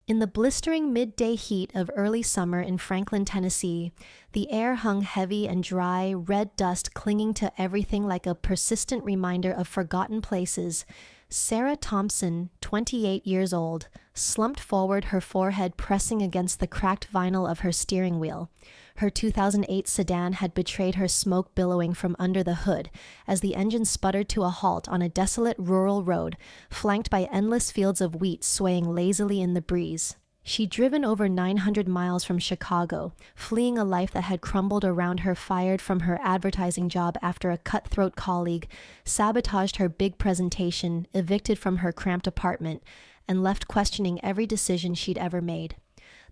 In the blistering midday heat of early summer in Franklin, Tennessee, the air hung heavy and dry, red dust clinging to everything like a persistent reminder of forgotten places. Sarah Thompson, 28 years old, slumped forward, her forehead pressing against the cracked vinyl of her steering wheel. Her 2008 sedan had betrayed her, smoke billowing from under the hood as the engine sputtered to a halt on a desolate rural road, flanked by endless fields of wheat swaying lazily in the breeze. She'd driven over 900 miles from Chicago, fleeing a life that had crumbled around her, fired from her advertising job after a cutthroat colleague sabotaged her big presentation, evicted from her cramped apartment, and left questioning every decision she'd ever made.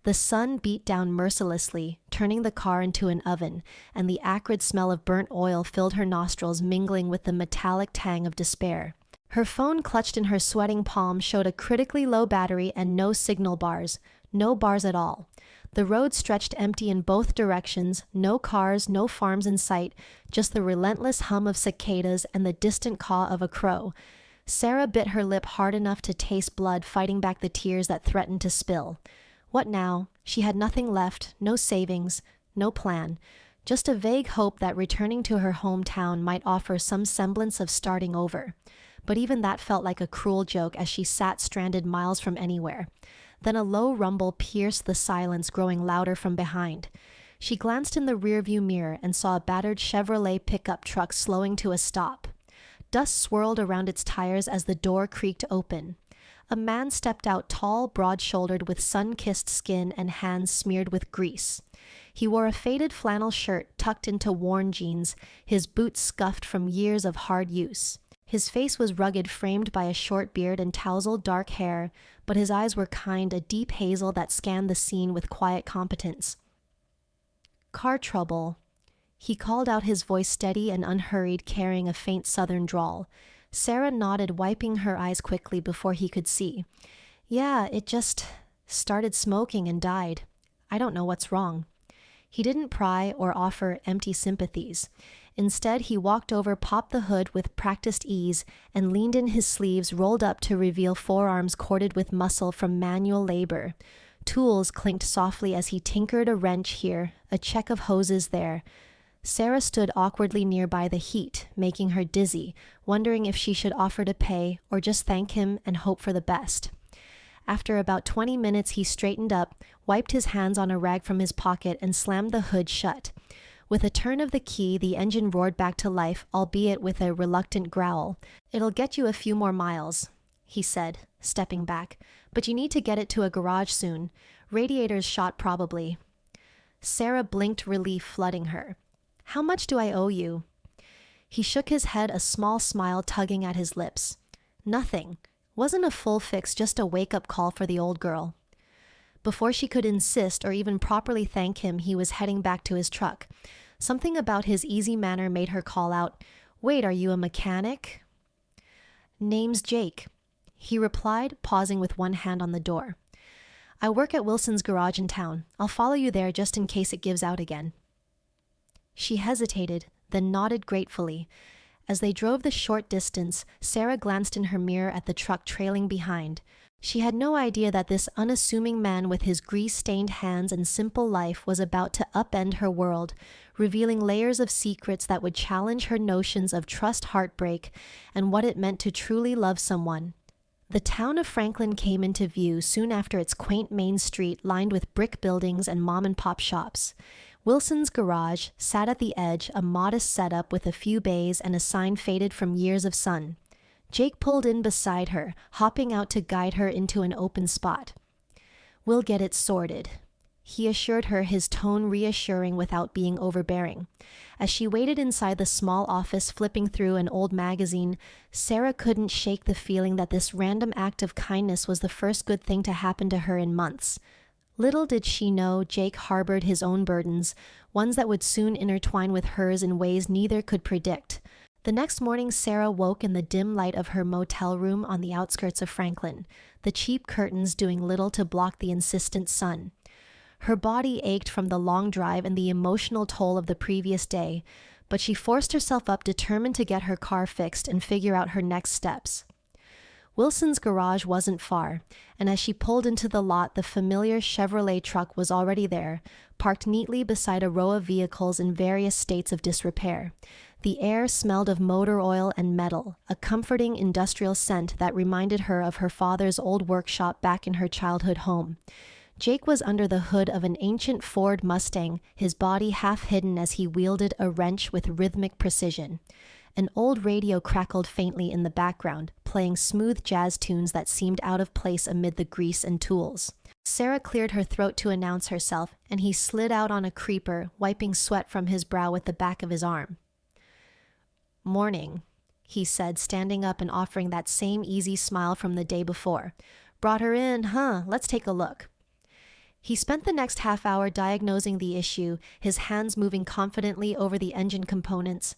The sun beat down mercilessly, turning the car into an oven, and the acrid smell of burnt oil filled her nostrils, mingling with the metallic tang of despair. Her phone, clutched in her sweating palm, showed a critically low battery and no signal bars. No bars at all. The road stretched empty in both directions, no cars, no farms in sight, just the relentless hum of cicadas and the distant caw of a crow. Sarah bit her lip hard enough to taste blood, fighting back the tears that threatened to spill. What now? She had nothing left, no savings, no plan. Just a vague hope that returning to her hometown might offer some semblance of starting over. But even that felt like a cruel joke as she sat stranded miles from anywhere. Then a low rumble pierced the silence, growing louder from behind. She glanced in the rearview mirror and saw a battered Chevrolet pickup truck slowing to a stop. Dust swirled around its tires as the door creaked open. A man stepped out, tall, broad-shouldered, with sun-kissed skin and hands smeared with grease. He wore a faded flannel shirt tucked into worn jeans, his boots scuffed from years of hard use. His face was rugged, framed by a short beard and tousled dark hair, but his eyes were kind, a deep hazel that scanned the scene with quiet competence. "Car trouble." He called out, his voice steady and unhurried, carrying a faint southern drawl. Sarah nodded, wiping her eyes quickly before he could see. "Yeah, it just started smoking and died. I don't know what's wrong." He didn't pry or offer empty sympathies. Instead, he walked over, popped the hood with practiced ease, and leaned in, his sleeves rolled up to reveal forearms corded with muscle from manual labor. Tools clinked softly as he tinkered, a wrench here, a check of hoses there. Sarah stood awkwardly nearby, the heat making her dizzy, wondering if she should offer to pay or just thank him and hope for the best. After about 20 minutes, he straightened up, wiped his hands on a rag from his pocket, and slammed the hood shut. With a turn of the key, the engine roared back to life, albeit with a reluctant growl. "It'll get you a few more miles," he said, stepping back, "but you need to get it to a garage soon. Radiator's shot probably." Sarah blinked, relief flooding her. "How much do I owe you?" He shook his head, a small smile tugging at his lips. "Nothing. Wasn't a full fix, just a wake-up call for the old girl." Before she could insist or even properly thank him, he was heading back to his truck. Something about his easy manner made her call out, "Wait, are you a mechanic?" "Name's Jake," he replied, pausing with one hand on the door. "I work at Wilson's garage in town. I'll follow you there just in case it gives out again." She hesitated, then nodded gratefully. As they drove the short distance, Sarah glanced in her mirror at the truck trailing behind. She had no idea that this unassuming man with his grease-stained hands and simple life was about to upend her world, revealing layers of secrets that would challenge her notions of trust, heartbreak, and what it meant to truly love someone. The town of Franklin came into view soon after, its quaint main street lined with brick buildings and mom-and-pop shops. Wilson's garage sat at the edge, a modest setup with a few bays and a sign faded from years of sun. Jake pulled in beside her, hopping out to guide her into an open spot. "We'll get it sorted," he assured her, his tone reassuring without being overbearing. As she waited inside the small office, flipping through an old magazine, Sarah couldn't shake the feeling that this random act of kindness was the first good thing to happen to her in months. Little did she know Jake harbored his own burdens, ones that would soon intertwine with hers in ways neither could predict. The next morning, Sarah woke in the dim light of her motel room on the outskirts of Franklin, the cheap curtains doing little to block the insistent sun. Her body ached from the long drive and the emotional toll of the previous day, but she forced herself up, determined to get her car fixed and figure out her next steps. Wilson's garage wasn't far, and as she pulled into the lot, the familiar Chevrolet truck was already there, parked neatly beside a row of vehicles in various states of disrepair. The air smelled of motor oil and metal, a comforting industrial scent that reminded her of her father's old workshop back in her childhood home. Jake was under the hood of an ancient Ford Mustang, his body half hidden as he wielded a wrench with rhythmic precision. An old radio crackled faintly in the background, playing smooth jazz tunes that seemed out of place amid the grease and tools. Sarah cleared her throat to announce herself, and he slid out on a creeper, wiping sweat from his brow with the back of his arm. "Morning," he said, standing up and offering that same easy smile from the day before. "Brought her in, huh? Let's take a look." He spent the next half hour diagnosing the issue, his hands moving confidently over the engine components.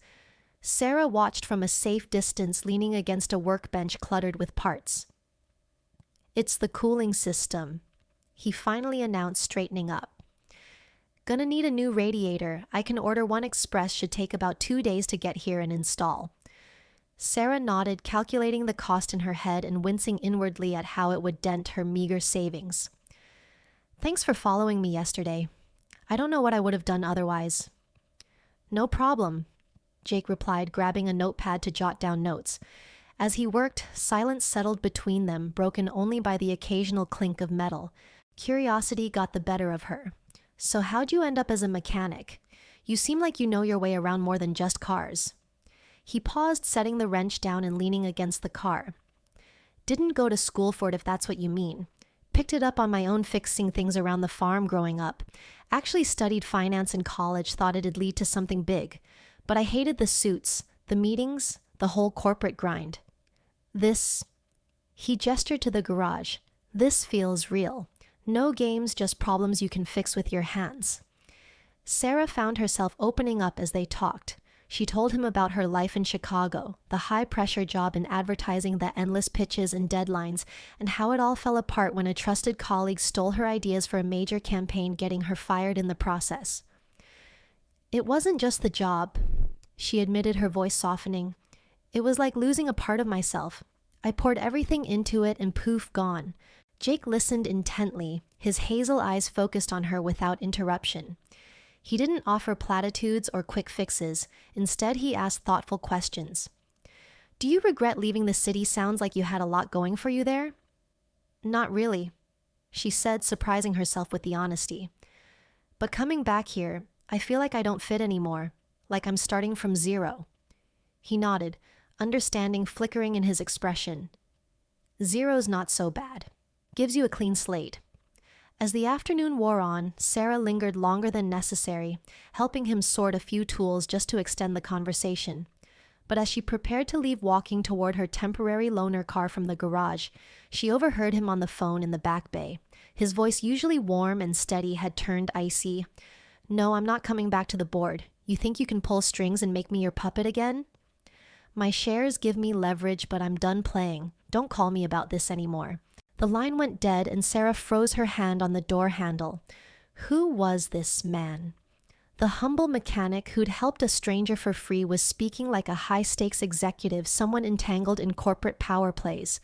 Sarah watched from a safe distance, leaning against a workbench cluttered with parts. "It's the cooling system," he finally announced, straightening up. "Gonna need a new radiator. I can order one express, should take about 2 days to get here and install." Sarah nodded, calculating the cost in her head and wincing inwardly at how it would dent her meager savings. "Thanks for following me yesterday. I don't know what I would have done otherwise." "No problem," Jake replied, grabbing a notepad to jot down notes. As he worked, silence settled between them, broken only by the occasional clink of metal. Curiosity got the better of her. "So how'd you end up as a mechanic? You seem like you know your way around more than just cars." He paused, setting the wrench down and leaning against the car. "Didn't go to school for it, if that's what you mean. Picked it up on my own fixing things around the farm growing up. Actually studied finance in college, thought it'd lead to something big. But I hated the suits, the meetings, the whole corporate grind. This," he gestured to the garage, "this feels real. No games, just problems you can fix with your hands." Sarah found herself opening up as they talked. She told him about her life in Chicago, the high-pressure job in advertising, the endless pitches and deadlines, and how it all fell apart when a trusted colleague stole her ideas for a major campaign, getting her fired in the process. "It wasn't just the job," she admitted, her voice softening. "It was like losing a part of myself. I poured everything into it and poof, gone." Jake listened intently, his hazel eyes focused on her without interruption. He didn't offer platitudes or quick fixes. Instead, he asked thoughtful questions. "Do you regret leaving the city? Sounds like you had a lot going for you there." "Not really," she said, surprising herself with the honesty. "But coming back here, I feel like I don't fit anymore, like I'm starting from zero." He nodded, understanding flickering in his expression. "Zero's not so bad. Gives you a clean slate." As the afternoon wore on, Sarah lingered longer than necessary, helping him sort a few tools just to extend the conversation. But as she prepared to leave, walking toward her temporary loaner car from the garage, she overheard him on the phone in the back bay. His voice, usually warm and steady, had turned icy. "No, I'm not coming back to the board. You think you can pull strings and make me your puppet again? My shares give me leverage, but I'm done playing. Don't call me about this anymore." The line went dead, and Sarah froze her hand on the door handle. Who was this man? The humble mechanic who'd helped a stranger for free was speaking like a high-stakes executive, someone entangled in corporate power plays.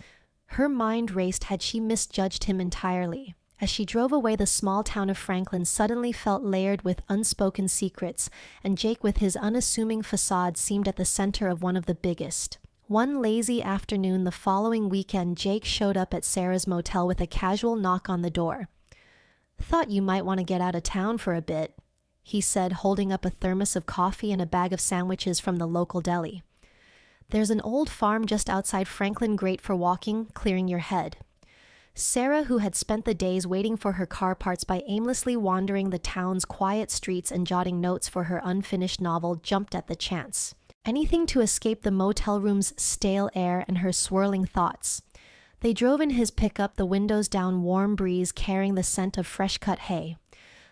Her mind raced. Had she misjudged him entirely? As she drove away, the small town of Franklin suddenly felt layered with unspoken secrets, and Jake, with his unassuming facade, seemed at the center of one of the biggest. One lazy afternoon the following weekend, Jake showed up at Sarah's motel with a casual knock on the door. "Thought you might want to get out of town for a bit," he said, holding up a thermos of coffee and a bag of sandwiches from the local deli. "There's an old farm just outside Franklin, great for walking, clearing your head." Sarah, who had spent the days waiting for her car parts by aimlessly wandering the town's quiet streets and jotting notes for her unfinished novel, jumped at the chance. Anything to escape the motel room's stale air and her swirling thoughts. They drove in his pickup, the windows down, warm breeze carrying the scent of fresh-cut hay.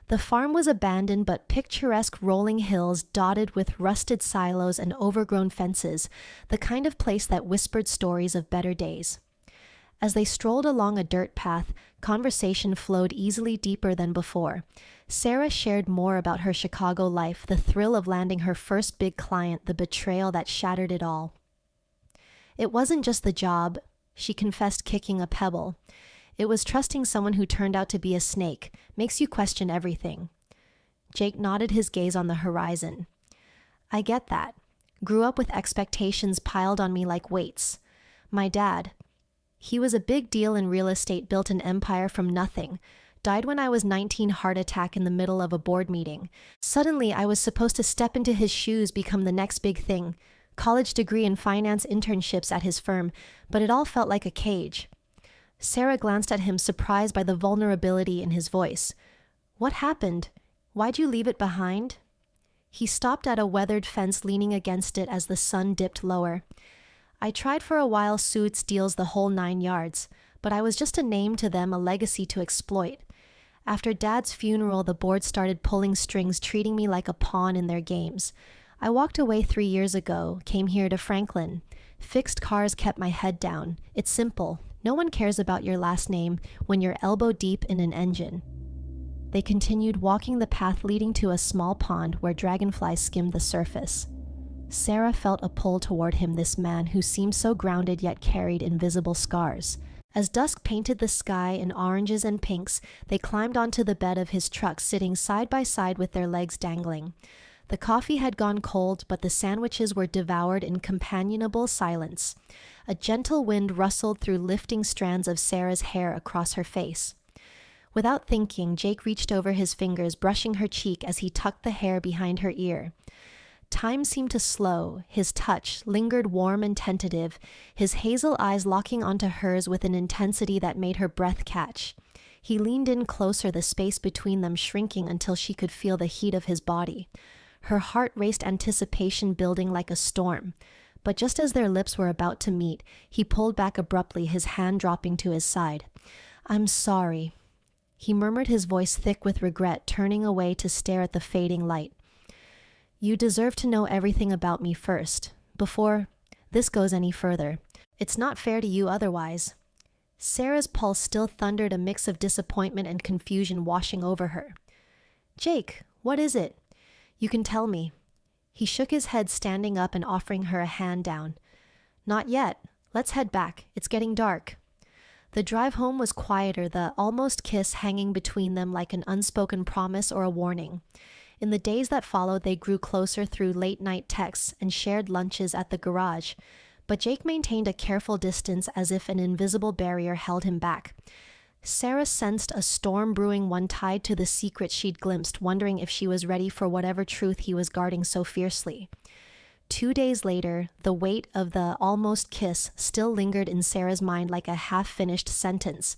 The farm was abandoned, but picturesque rolling hills dotted with rusted silos and overgrown fences, the kind of place that whispered stories of better days. As they strolled along a dirt path, conversation flowed easily, deeper than before. Sarah shared more about her Chicago life, the thrill of landing her first big client, the betrayal that shattered it all. "It wasn't just the job," she confessed, kicking a pebble. It was trusting someone who turned out to be a snake. Makes you question everything. Jake nodded, his gaze on the horizon. I get that. Grew up with expectations piled on me like weights. My dad, he was a big deal in real estate, built an empire from nothing. Died when I was 19, heart attack in the middle of a board meeting. Suddenly, I was supposed to step into his shoes, become the next big thing. College degree and finance internships at his firm, but it all felt like a cage. Sarah glanced at him, surprised by the vulnerability in his voice. What happened? Why'd you leave it behind? He stopped at a weathered fence, leaning against it as the sun dipped lower. I tried for a while, suits, deals, the whole 9 yards, but I was just a name to them, a legacy to exploit. After Dad's funeral, the board started pulling strings, treating me like a pawn in their games. I walked away 3 years ago, came here to Franklin. Fixed cars kept my head down. It's simple. No one cares about your last name when you're elbow deep in an engine. They continued, walking the path leading to a small pond where dragonflies skimmed the surface. Sarah felt a pull toward him, this man who seemed so grounded yet carried invisible scars. As dusk painted the sky in oranges and pinks, they climbed onto the bed of his truck, sitting side by side with their legs dangling. The coffee had gone cold, but the sandwiches were devoured in companionable silence. A gentle wind rustled through lifting strands of Sarah's hair across her face. Without thinking, Jake reached over his fingers, brushing her cheek as he tucked the hair behind her ear. Time seemed to slow. His touch lingered, warm and tentative, his hazel eyes locking onto hers with an intensity that made her breath catch. He leaned in closer, the space between them shrinking until she could feel the heat of his body. Her heart raced, anticipation building like a storm. But just as their lips were about to meet, he pulled back abruptly, his hand dropping to his side. "I'm sorry," he murmured, his voice thick with regret, turning away to stare at the fading light. "You deserve to know everything about me first, before this goes any further. It's not fair to you otherwise." Sarah's pulse still thundered, a mix of disappointment and confusion washing over her. "Jake, what is it? You can tell me." He shook his head, standing up and offering her a hand down. "Not yet. Let's head back. It's getting dark." The drive home was quieter, the almost kiss hanging between them like an unspoken promise or a warning. In the days that followed, they grew closer through late-night texts and shared lunches at the garage, but Jake maintained a careful distance, as if an invisible barrier held him back. Sarah sensed a storm brewing, one tied to the secret she'd glimpsed, wondering if she was ready for whatever truth he was guarding so fiercely. 2 days later, the weight of the almost kiss still lingered in Sarah's mind like a half-finished sentence.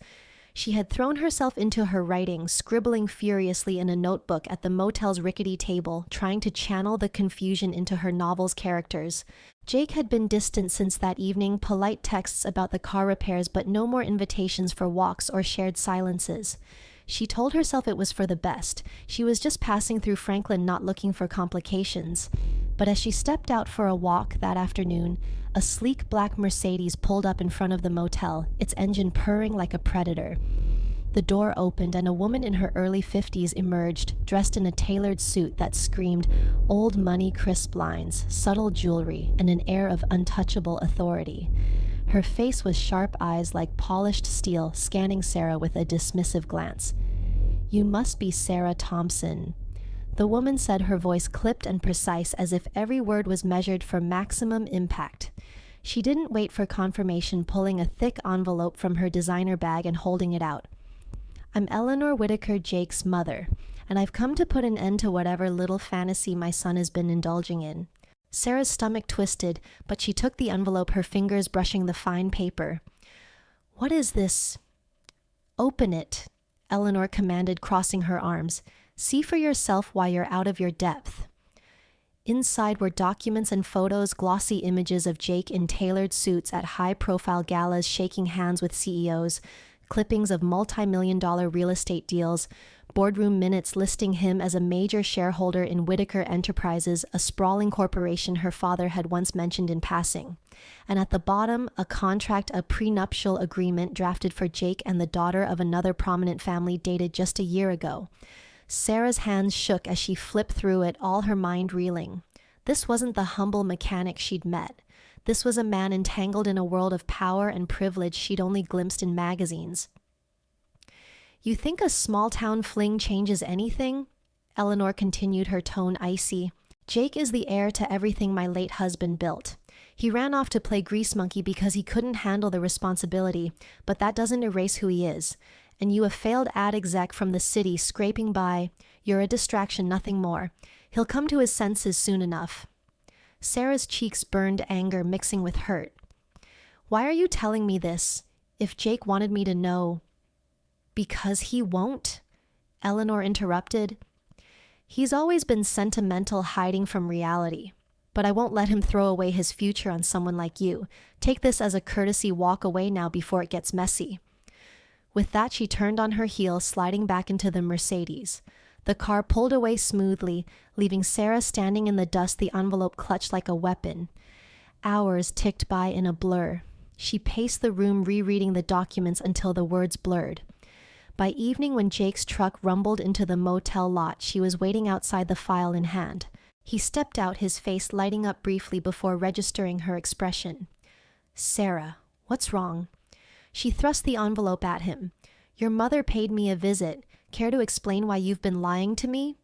She had thrown herself into her writing, scribbling furiously in a notebook at the motel's rickety table, trying to channel the confusion into her novel's characters. Jake had been distant since that evening, polite texts about the car repairs, but no more invitations for walks or shared silences. She told herself it was for the best. She was just passing through Franklin, not looking for complications. But as she stepped out for a walk that afternoon, a sleek black Mercedes pulled up in front of the motel, its engine purring like a predator. The door opened and a woman in her early 50s emerged, dressed in a tailored suit that screamed old money, crisp lines, subtle jewelry, and an air of untouchable authority. Her face was sharp eyes like polished steel, scanning Sarah with a dismissive glance. "You must be Sarah Thompson." The woman said, her voice clipped and precise, as if every word was measured for maximum impact. She didn't wait for confirmation, pulling a thick envelope from her designer bag and holding it out. "I'm Eleanor Whitaker, Jake's mother, and I've come to put an end to whatever little fantasy my son has been indulging in." Sarah's stomach twisted, but she took the envelope, her fingers brushing the fine paper. "What is this?" "Open it," Eleanor commanded, crossing her arms. "See for yourself why you're out of your depth." Inside were documents and photos, glossy images of Jake in tailored suits at high-profile galas, shaking hands with CEOs, clippings of multi-million-dollar real estate deals, boardroom minutes listing him as a major shareholder in Whitaker Enterprises, a sprawling corporation her father had once mentioned in passing. And at the bottom, a contract, a prenuptial agreement drafted for Jake and the daughter of another prominent family, dated just a year ago. Sarah's hands shook as she flipped through it, all her mind reeling. This wasn't the humble mechanic she'd met. This was a man entangled in a world of power and privilege she'd only glimpsed in magazines. "You think a small-town fling changes anything?" Eleanor continued, her tone icy. "Jake is the heir to everything my late husband built. He ran off to play grease monkey because he couldn't handle the responsibility, but that doesn't erase who he is. And you, a failed ad exec from the city scraping by, you're a distraction, nothing more. He'll come to his senses soon enough." Sarah's cheeks burned, anger mixing with hurt. "Why are you telling me this? If Jake wanted me to know—" "Because he won't," Eleanor interrupted. "He's always been sentimental, hiding from reality. But I won't let him throw away his future on someone like you. Take this as a courtesy, walk away now before it gets messy." With that, she turned on her heel, sliding back into the Mercedes. The car pulled away smoothly, leaving Sarah standing in the dust, the envelope clutched like a weapon. Hours ticked by in a blur. She paced the room, rereading the documents until the words blurred. By evening, when Jake's truck rumbled into the motel lot, she was waiting outside, the file in hand. He stepped out, his face lighting up briefly before registering her expression. "Sarah, what's wrong?" She thrust the envelope at him. "Your mother paid me a visit. Care to explain why you've been lying to me?"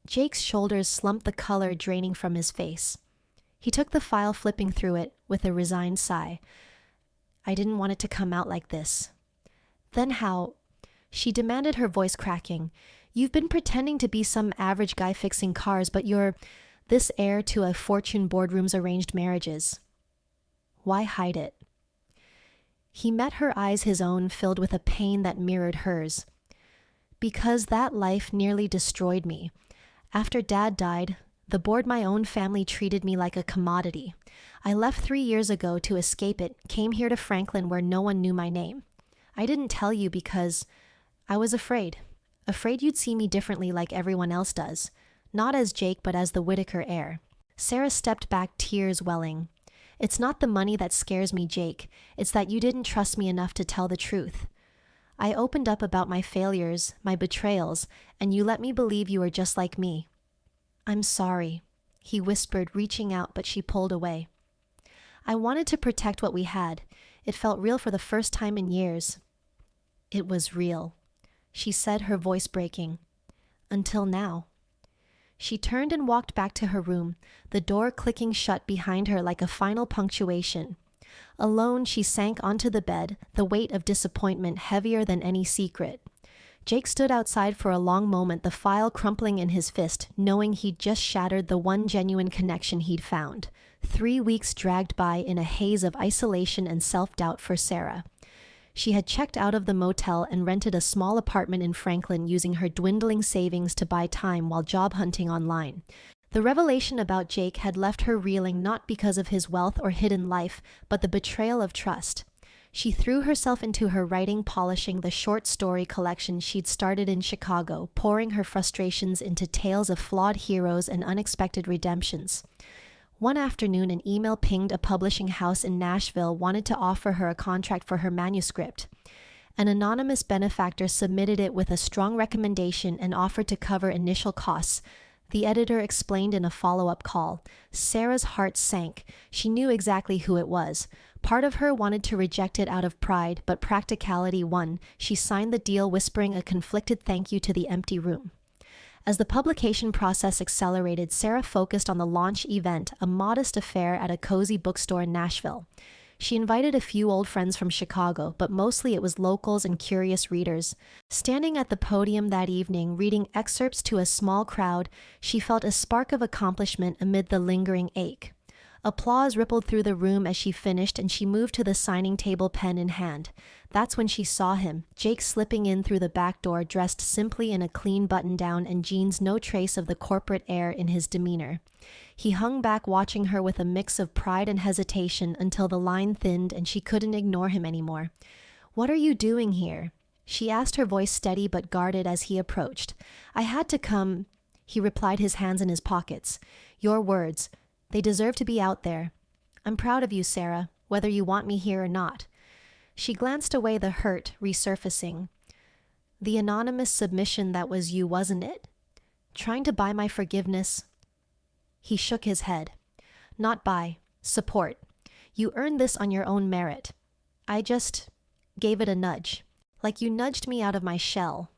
Jake's shoulders slumped, the color draining from his face. He took the file, flipping through it with a resigned sigh. "I didn't want it to come out like this." "Then how—" she demanded, her voice cracking. "You've been pretending to be some average guy fixing cars, but you're this heir to a fortune, boardrooms, arranged marriages. Why hide it?" He met her eyes, his own filled with a pain that mirrored hers. "Because that life nearly destroyed me. After Dad died, the board my own family treated me like a commodity. I left 3 years ago to escape it, came here to Franklin where no one knew my name. I didn't tell you because I was afraid. Afraid you'd see me differently like everyone else does. Not as Jake, but as the Whitaker heir." Sarah stepped back, tears welling. "It's not the money that scares me, Jake. It's that you didn't trust me enough to tell the truth. I opened up about my failures, my betrayals, and you let me believe you were just like me." "I'm sorry," he whispered, reaching out, but she pulled away. "I wanted to protect what we had. It felt real for the first time in years." "It was real," she said, her voice breaking. "Until now." She turned and walked back to her room, the door clicking shut behind her like a final punctuation. Alone, she sank onto the bed, the weight of disappointment heavier than any secret. Jake stood outside for a long moment, the file crumpling in his fist, knowing he'd just shattered the one genuine connection he'd found. 3 weeks dragged by in a haze of isolation and self-doubt for Sarah. She had checked out of the motel and rented a small apartment in Franklin, using her dwindling savings to buy time while job hunting online. The revelation about Jake had left her reeling, not because of his wealth or hidden life, but the betrayal of trust. She threw herself into her writing, polishing the short story collection she'd started in Chicago, pouring her frustrations into tales of flawed heroes and unexpected redemptions. One afternoon, an email pinged. A publishing house in Nashville wanted to offer her a contract for her manuscript. An anonymous benefactor submitted it with a strong recommendation and offered to cover initial costs. The editor explained in a follow-up call. Sarah's heart sank. She knew exactly who it was. Part of her wanted to reject it out of pride, but practicality won. She signed the deal, whispering a conflicted thank you to the empty room. As the publication process accelerated, Sarah focused on the launch event, a modest affair at a cozy bookstore in Nashville. She invited a few old friends from Chicago, but mostly it was locals and curious readers. Standing at the podium that evening, reading excerpts to a small crowd, she felt a spark of accomplishment amid the lingering ache. Applause rippled through the room as she finished, and she moved to the signing table, pen in hand. That's when she saw him, Jake, slipping in through the back door, dressed simply in a clean button-down and jeans, no trace of the corporate air in his demeanor. He hung back, watching her with a mix of pride and hesitation, until the line thinned and she couldn't ignore him anymore. "What are you doing here?" she asked, her voice steady but guarded as he approached. "I had to come," he replied, his hands in his pockets. "Your words. They deserve to be out there. I'm proud of you, Sarah, whether you want me here or not." She glanced away, the hurt resurfacing. "The anonymous submission, that was you, wasn't it? Trying to buy my forgiveness?" He shook his head. "Not buy. Support. You earned this on your own merit. I just gave it a nudge, like you nudged me out of my shell.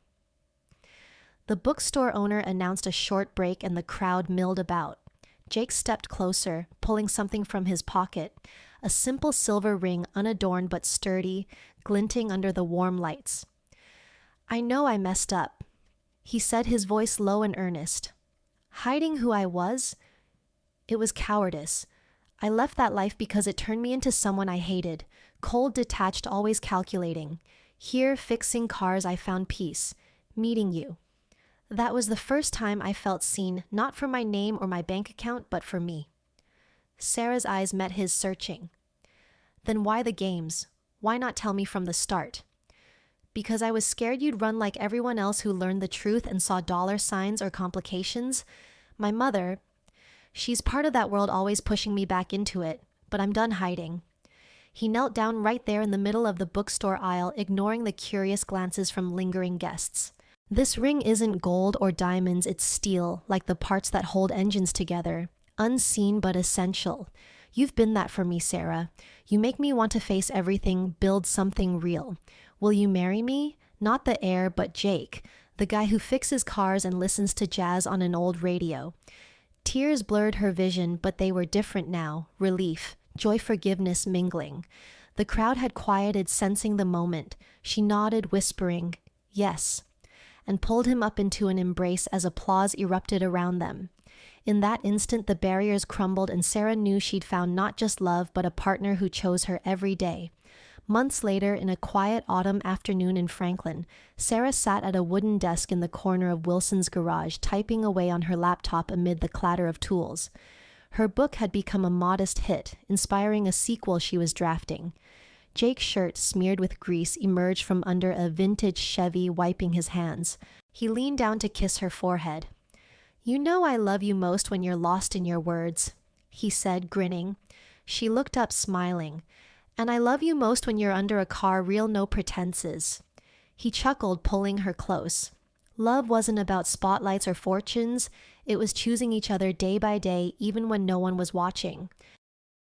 The bookstore owner announced a short break and the crowd milled about. Jake stepped closer, pulling something from his pocket, a simple silver ring unadorned but sturdy, glinting under the warm lights. I know I messed up, he said, his voice low and earnest. Hiding who I was? It was cowardice. I left that life because it turned me into someone I hated, cold, detached, always calculating. Here, fixing cars, I found peace, meeting you. That was the first time I felt seen, not for my name or my bank account, but for me. Sarah's eyes met his, searching. Then why the games? Why not tell me from the start? Because I was scared you'd run like everyone else who learned the truth and saw dollar signs or complications. My mother, she's part of that world, always pushing me back into it, but I'm done hiding. He knelt down right there in the middle of the bookstore aisle, ignoring the curious glances from lingering guests. This ring isn't gold or diamonds, it's steel, like the parts that hold engines together. Unseen but essential. You've been that for me, Sarah. You make me want to face everything, build something real. Will you marry me? Not the heir, but Jake, the guy who fixes cars and listens to jazz on an old radio. Tears blurred her vision, but they were different now. Relief, joy, forgiveness mingling. The crowd had quieted, sensing the moment. She nodded, whispering, yes, and pulled him up into an embrace as applause erupted around them. In that instant, the barriers crumbled and Sarah knew she'd found not just love, but a partner who chose her every day. Months later, in a quiet autumn afternoon in Franklin, Sarah sat at a wooden desk in the corner of Wilson's garage, typing away on her laptop amid the clatter of tools. Her book had become a modest hit, inspiring a sequel she was drafting. Jake's shirt, smeared with grease, emerged from under a vintage Chevy, wiping his hands. He leaned down to kiss her forehead. You know I love you most when you're lost in your words, he said, grinning. She looked up, smiling. And I love you most when you're under a car, real, no pretenses. He chuckled, pulling her close. Love wasn't about spotlights or fortunes. It was choosing each other day by day, even when no one was watching.